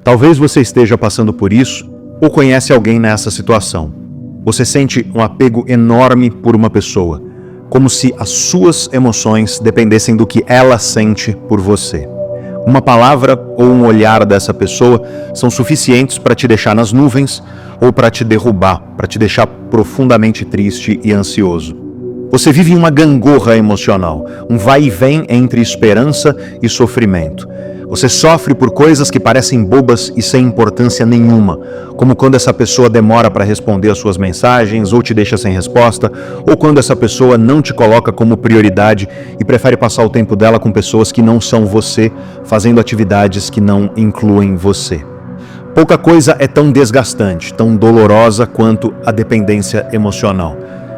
Talvez você esteja passando por isso ou conhece alguém nessa situação. Você sente um apego enorme por uma pessoa, como se as suas emoções dependessem do que ela sente por você. Uma palavra ou um olhar dessa pessoa são suficientes para te deixar nas nuvens ou para te derrubar, para te deixar profundamente triste e ansioso. Você vive em uma gangorra emocional, um vai e vem entre esperança e sofrimento. Você sofre por coisas que parecem bobas e sem importância nenhuma, como quando essa pessoa demora para responder às suas mensagens ou te deixa sem resposta, ou quando essa pessoa não te coloca como prioridade e prefere passar o tempo dela com pessoas que não são você, fazendo atividades que não incluem você. Pouca coisa é tão desgastante, tão dolorosa quanto a dependência emocional.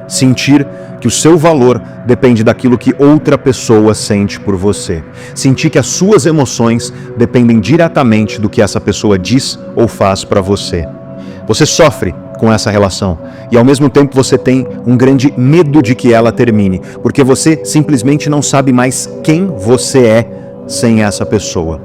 Sentir que o seu valor depende daquilo que outra pessoa sente por você. Sentir que as suas emoções dependem diretamente do que essa pessoa diz ou faz para você. Você sofre com essa relação e ao mesmo tempo você tem um grande medo de que ela termine, porque você simplesmente não sabe mais quem você é sem essa pessoa.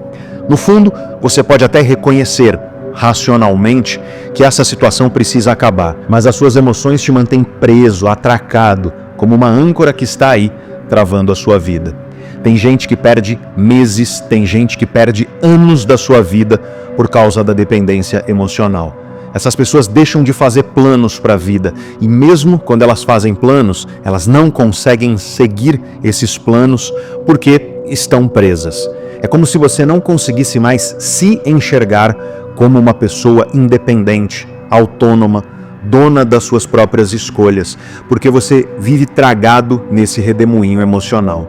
No fundo, você pode até reconhecer racionalmente que essa situação precisa acabar, mas as suas emoções te mantêm preso, atracado, como uma âncora que está aí, travando a sua vida. Tem gente que perde meses, tem gente que perde anos da sua vida por causa da dependência emocional. Essas pessoas deixam de fazer planos para a vida e mesmo quando elas fazem planos, elas não conseguem seguir esses planos porque estão presas. É como se você não conseguisse mais se enxergar como uma pessoa independente, autônoma, dona das suas próprias escolhas, porque você vive tragado nesse redemoinho emocional.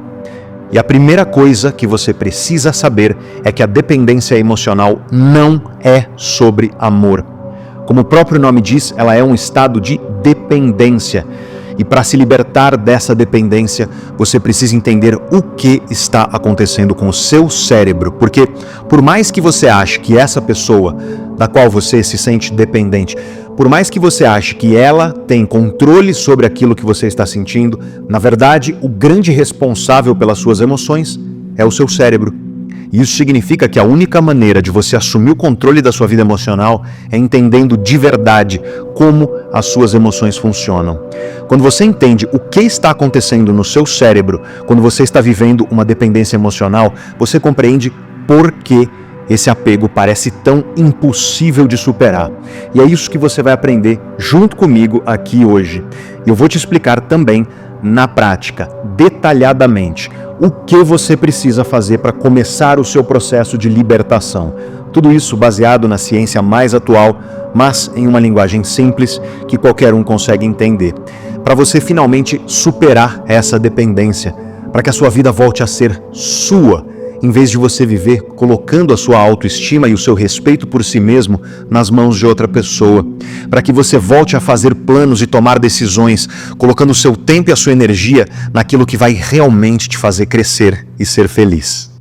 E a primeira coisa que você precisa saber é que a dependência emocional não é sobre amor. Como o próprio nome diz, ela é um estado de dependência. E para se libertar dessa dependência, você precisa entender o que está acontecendo com o seu cérebro. Porque por mais que você ache que essa pessoa, da qual você se sente dependente, por mais que você ache que ela tem controle sobre aquilo que você está sentindo, na verdade, o grande responsável pelas suas emoções é o seu cérebro. E isso significa que a única maneira de você assumir o controle da sua vida emocional é entendendo de verdade como as suas emoções funcionam. Quando você entende o que está acontecendo no seu cérebro, quando você está vivendo uma dependência emocional, você compreende por que esse apego parece tão impossível de superar. E é isso que você vai aprender junto comigo aqui hoje. E eu vou te explicar também, na prática, detalhadamente, o que você precisa fazer para começar o seu processo de libertação. Tudo isso baseado na ciência mais atual, mas em uma linguagem simples que qualquer um consegue entender. Para você finalmente superar essa dependência, para que a sua vida volte a ser sua, em vez de você viver colocando a sua autoestima e o seu respeito por si mesmo nas mãos de outra pessoa, para que você volte a fazer planos e tomar decisões, colocando o seu tempo e a sua energia naquilo que vai realmente te fazer crescer e ser feliz.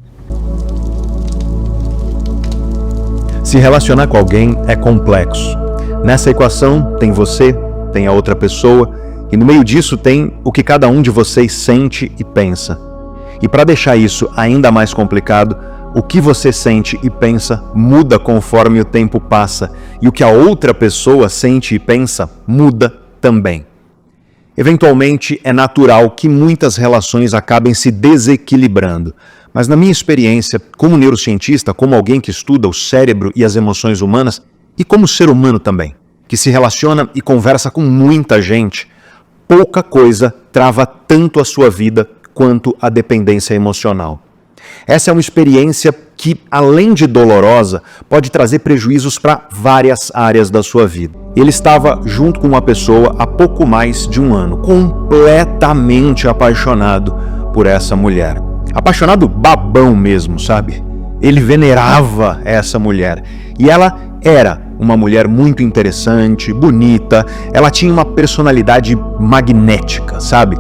Se relacionar com alguém é complexo. Nessa equação tem você, tem a outra pessoa, e no meio disso tem o que cada um de vocês sente e pensa. E para deixar isso ainda mais complicado, o que você sente e pensa muda conforme o tempo passa, e o que a outra pessoa sente e pensa muda também. Eventualmente, é natural que muitas relações acabem se desequilibrando, mas na minha experiência, como neurocientista, como alguém que estuda o cérebro e as emoções humanas, e como ser humano também, que se relaciona e conversa com muita gente, pouca coisa trava tanto a sua vida quanto a dependência emocional. Essa é uma experiência que, além de dolorosa, pode trazer prejuízos para várias áreas da sua vida. Ele estava junto com uma pessoa há pouco mais de um ano, completamente apaixonado por essa mulher. Apaixonado babão mesmo, sabe? Ele venerava essa mulher. E ela era uma mulher muito interessante, bonita, ela tinha uma personalidade magnética, sabe?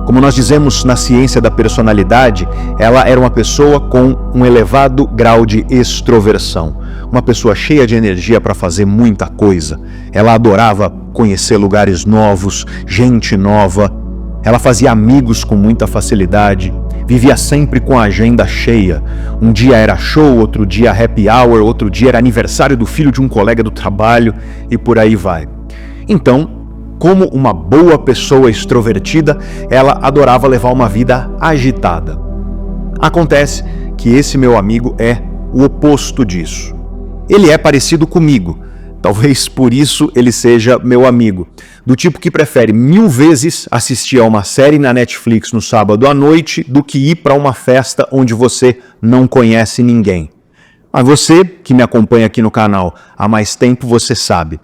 Como nós dizemos na ciência da personalidade, ela era uma pessoa com um elevado grau de extroversão. Uma pessoa cheia de energia para fazer muita coisa. Ela adorava conhecer lugares novos, gente nova. Ela fazia amigos com muita facilidade. vivia sempre com a agenda cheia. Um dia era show, outro dia happy hour, outro dia era aniversário do filho de um colega do trabalho e por aí vai. Então, como uma boa pessoa extrovertida, ela adorava levar uma vida agitada. Acontece que esse meu amigo é o oposto disso. Ele é parecido comigo. Talvez por isso ele seja meu amigo. Do tipo que prefere 1000 vezes assistir a uma série na Netflix no sábado à noite do que ir para uma festa onde você não conhece ninguém. Mas você, que me acompanha aqui no canal há mais tempo, você sabe.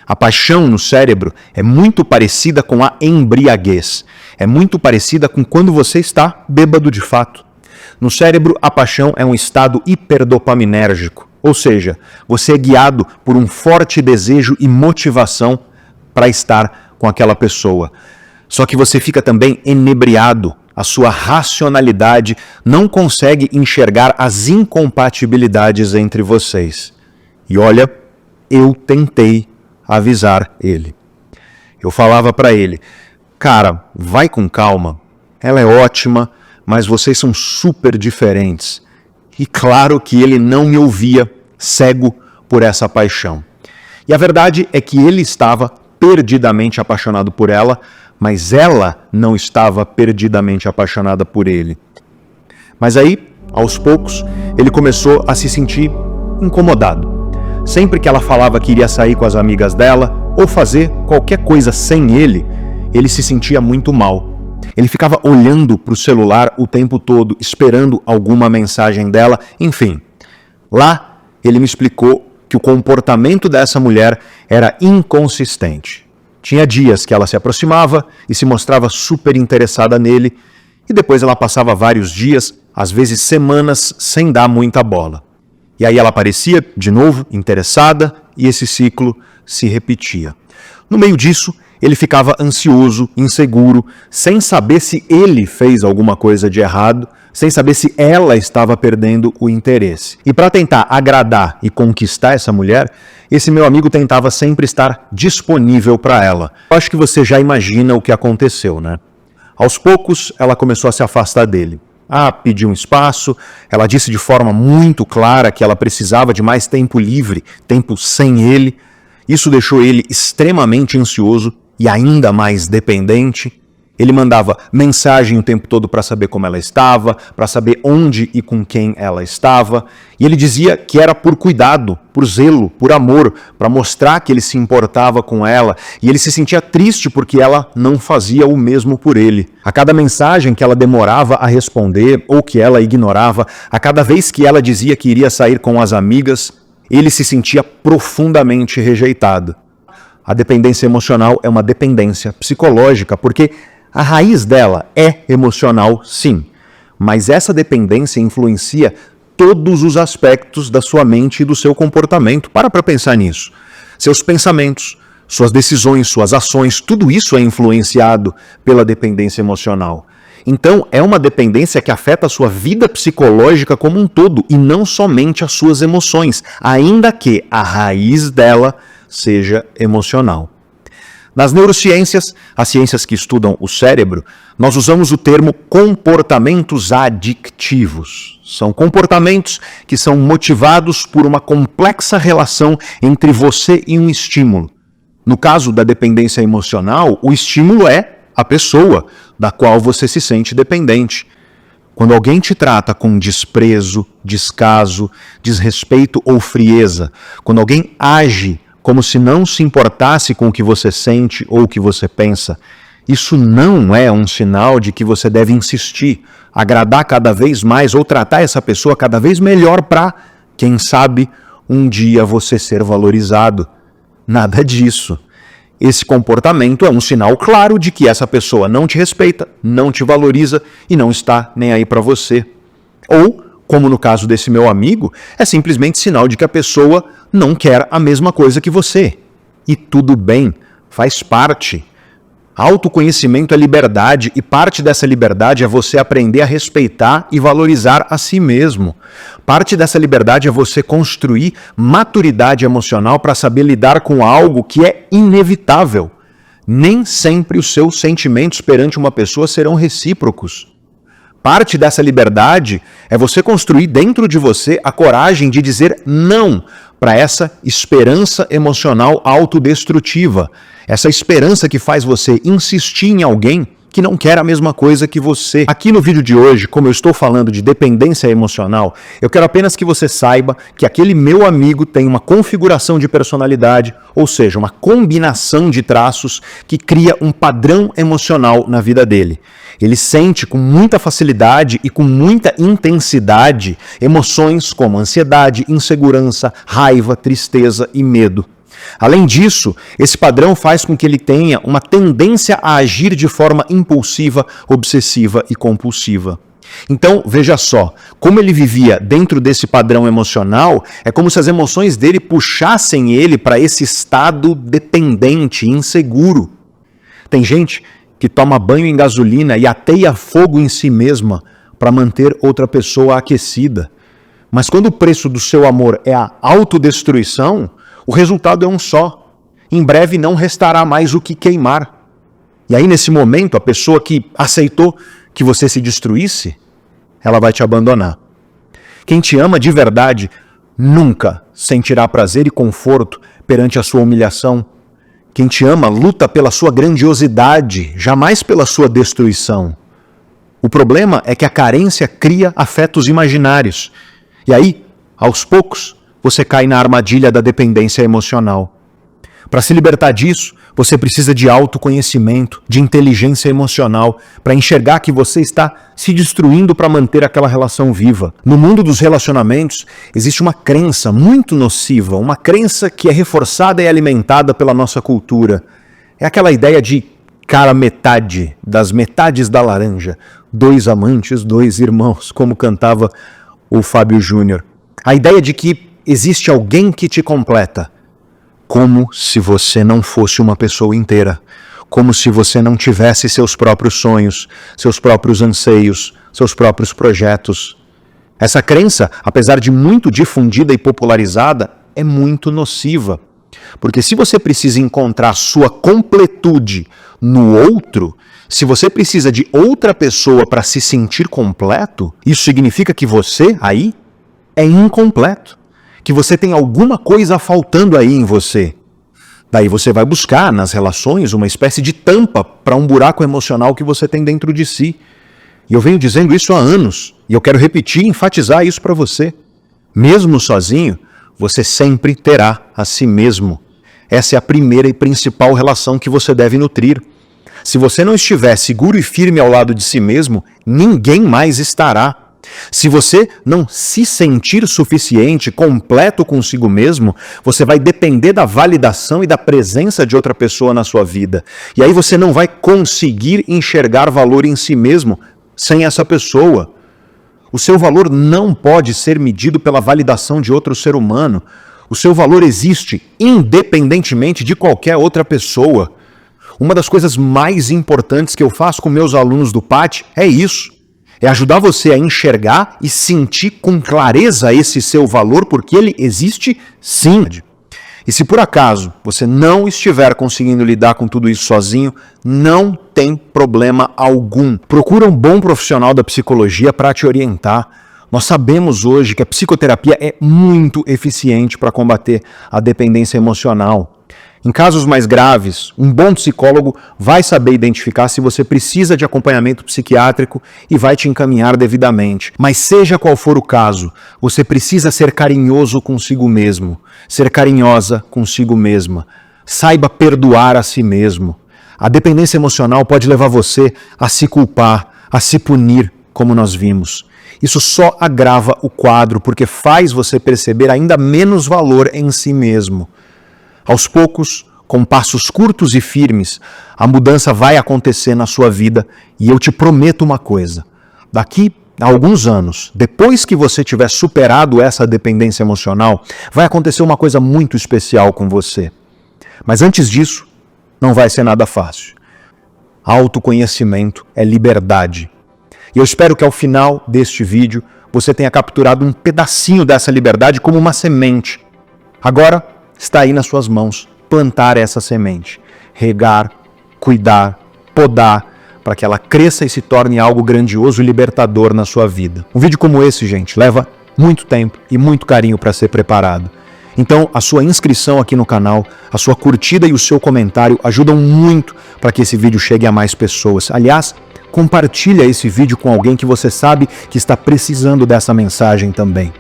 A paixão no cérebro é muito parecida com a embriaguez. É muito parecida com quando você está bêbado de fato. No cérebro, a paixão é um estado hiperdopaminérgico. Ou seja, você é guiado por um forte desejo e motivação para estar com aquela pessoa. Só que você fica também enebriado. A sua racionalidade não consegue enxergar as incompatibilidades entre vocês. E olha, eu tentei avisar ele. Eu falava para ele, cara, vai com calma, ela é ótima, mas vocês são super diferentes. E claro que ele não me ouvia, cego por essa paixão. E a verdade é que ele estava perdidamente apaixonado por ela, mas ela não estava perdidamente apaixonada por ele. Mas aí, aos poucos, ele começou a se sentir incomodado. Sempre que ela falava que iria sair com as amigas dela ou fazer qualquer coisa sem ele, ele se sentia muito mal. Ele ficava olhando para o celular o tempo todo, esperando alguma mensagem dela, enfim. Lá, ele me explicou que o comportamento dessa mulher era inconsistente. Tinha dias que ela se aproximava e se mostrava super interessada nele, e depois ela passava vários dias, às vezes semanas, sem dar muita bola. E aí ela aparecia, de novo, interessada, e esse ciclo se repetia. No meio disso, ele ficava ansioso, inseguro, sem saber se ele fez alguma coisa de errado, sem saber se ela estava perdendo o interesse. E para tentar agradar e conquistar essa mulher, esse meu amigo tentava sempre estar disponível para ela. Eu acho que você já imagina o que aconteceu, né? Aos poucos, ela começou a se afastar dele. Pediu um espaço, ela disse de forma muito clara que ela precisava de mais tempo livre, tempo sem ele. Isso deixou ele extremamente ansioso e ainda mais dependente. Ele mandava mensagem o tempo todo para saber como ela estava, para saber onde e com quem ela estava. E ele dizia que era por cuidado, por zelo, por amor, para mostrar que ele se importava com ela. E ele se sentia triste porque ela não fazia o mesmo por ele. A cada mensagem que ela demorava a responder ou que ela ignorava, a cada vez que ela dizia que iria sair com as amigas, ele se sentia profundamente rejeitado. A dependência emocional é uma dependência psicológica, porque a raiz dela é emocional, sim, mas essa dependência influencia todos os aspectos da sua mente e do seu comportamento. Para pensar nisso. Seus pensamentos, suas decisões, suas ações, tudo isso é influenciado pela dependência emocional. Então, é uma dependência que afeta a sua vida psicológica como um todo e não somente as suas emoções, ainda que a raiz dela seja emocional. Nas neurociências, as ciências que estudam o cérebro, nós usamos o termo comportamentos adictivos. São comportamentos que são motivados por uma complexa relação entre você e um estímulo. No caso da dependência emocional, o estímulo é a pessoa da qual você se sente dependente. Quando alguém te trata com desprezo, descaso, desrespeito ou frieza, quando alguém age como se não se importasse com o que você sente ou o que você pensa, isso não é um sinal de que você deve insistir, agradar cada vez mais ou tratar essa pessoa cada vez melhor para, quem sabe, um dia você ser valorizado. Nada disso. Esse comportamento é um sinal claro de que essa pessoa não te respeita, não te valoriza e não está nem aí para você. Ou, como no caso desse meu amigo, é simplesmente sinal de que a pessoa não quer a mesma coisa que você. E tudo bem, faz parte. Autoconhecimento é liberdade e parte dessa liberdade é você aprender a respeitar e valorizar a si mesmo. Parte dessa liberdade é você construir maturidade emocional para saber lidar com algo que é inevitável. Nem sempre os seus sentimentos perante uma pessoa serão recíprocos. Parte dessa liberdade é você construir dentro de você a coragem de dizer não para essa esperança emocional autodestrutiva. Essa esperança que faz você insistir em alguém que não quer a mesma coisa que você. Aqui no vídeo de hoje, como eu estou falando de dependência emocional, eu quero apenas que você saiba que aquele meu amigo tem uma configuração de personalidade, ou seja, uma combinação de traços que cria um padrão emocional na vida dele. Ele sente com muita facilidade e com muita intensidade emoções como ansiedade, insegurança, raiva, tristeza e medo. Além disso, esse padrão faz com que ele tenha uma tendência a agir de forma impulsiva, obsessiva e compulsiva. Então, veja só, como ele vivia dentro desse padrão emocional, é como se as emoções dele puxassem ele para esse estado dependente, inseguro. Tem gente que toma banho em gasolina e ateia fogo em si mesma para manter outra pessoa aquecida. Mas quando o preço do seu amor é a autodestruição, o resultado é um só. Em breve não restará mais o que queimar. E aí, nesse momento, a pessoa que aceitou que você se destruísse, ela vai te abandonar. Quem te ama de verdade nunca sentirá prazer e conforto perante a sua humilhação. Quem te ama luta pela sua grandiosidade, jamais pela sua destruição. O problema é que a carência cria afetos imaginários. E aí, aos poucos, você cai na armadilha da dependência emocional. Para se libertar disso, você precisa de autoconhecimento, de inteligência emocional, para enxergar que você está se destruindo para manter aquela relação viva. No mundo dos relacionamentos, existe uma crença muito nociva, uma crença que é reforçada e alimentada pela nossa cultura. É aquela ideia de cara metade, das metades da laranja. 2 amantes, 2 irmãos, como cantava o Fábio Júnior. A ideia de que existe alguém que te completa, como se você não fosse uma pessoa inteira, como se você não tivesse seus próprios sonhos, seus próprios anseios, seus próprios projetos. Essa crença, apesar de muito difundida e popularizada, é muito nociva, porque se você precisa encontrar sua completude no outro, se você precisa de outra pessoa para se sentir completo, isso significa que você, aí, é incompleto. Que você tem alguma coisa faltando aí em você. Daí você vai buscar nas relações uma espécie de tampa para um buraco emocional que você tem dentro de si. E eu venho dizendo isso há anos, e eu quero repetir e enfatizar isso para você. Mesmo sozinho, você sempre terá a si mesmo. Essa é a primeira e principal relação que você deve nutrir. Se você não estiver seguro e firme ao lado de si mesmo, ninguém mais estará. Se você não se sentir suficiente, completo consigo mesmo, você vai depender da validação e da presença de outra pessoa na sua vida. E aí você não vai conseguir enxergar valor em si mesmo sem essa pessoa. O seu valor não pode ser medido pela validação de outro ser humano. O seu valor existe independentemente de qualquer outra pessoa. Uma das coisas mais importantes que eu faço com meus alunos do PAT é isso. É ajudar você a enxergar e sentir com clareza esse seu valor, porque ele existe sim. E se por acaso você não estiver conseguindo lidar com tudo isso sozinho, não tem problema algum. Procura um bom profissional da psicologia para te orientar. Nós sabemos hoje que a psicoterapia é muito eficiente para combater a dependência emocional. Em casos mais graves, um bom psicólogo vai saber identificar se você precisa de acompanhamento psiquiátrico e vai te encaminhar devidamente. Mas seja qual for o caso, você precisa ser carinhoso consigo mesmo, ser carinhosa consigo mesma. Saiba perdoar a si mesmo. A dependência emocional pode levar você a se culpar, a se punir, como nós vimos. Isso só agrava o quadro, porque faz você perceber ainda menos valor em si mesmo. Aos poucos, com passos curtos e firmes, a mudança vai acontecer na sua vida e eu te prometo uma coisa. Daqui a alguns anos, depois que você tiver superado essa dependência emocional, vai acontecer uma coisa muito especial com você. Mas antes disso, não vai ser nada fácil. Autoconhecimento é liberdade. E eu espero que ao final deste vídeo você tenha capturado um pedacinho dessa liberdade como uma semente. Agora, está aí nas suas mãos plantar essa semente, regar, cuidar, podar, para que ela cresça e se torne algo grandioso e libertador na sua vida. Um vídeo como esse, gente, leva muito tempo e muito carinho para ser preparado. Então, a sua inscrição aqui no canal, a sua curtida e o seu comentário ajudam muito para que esse vídeo chegue a mais pessoas. Aliás, compartilha esse vídeo com alguém que você sabe que está precisando dessa mensagem também.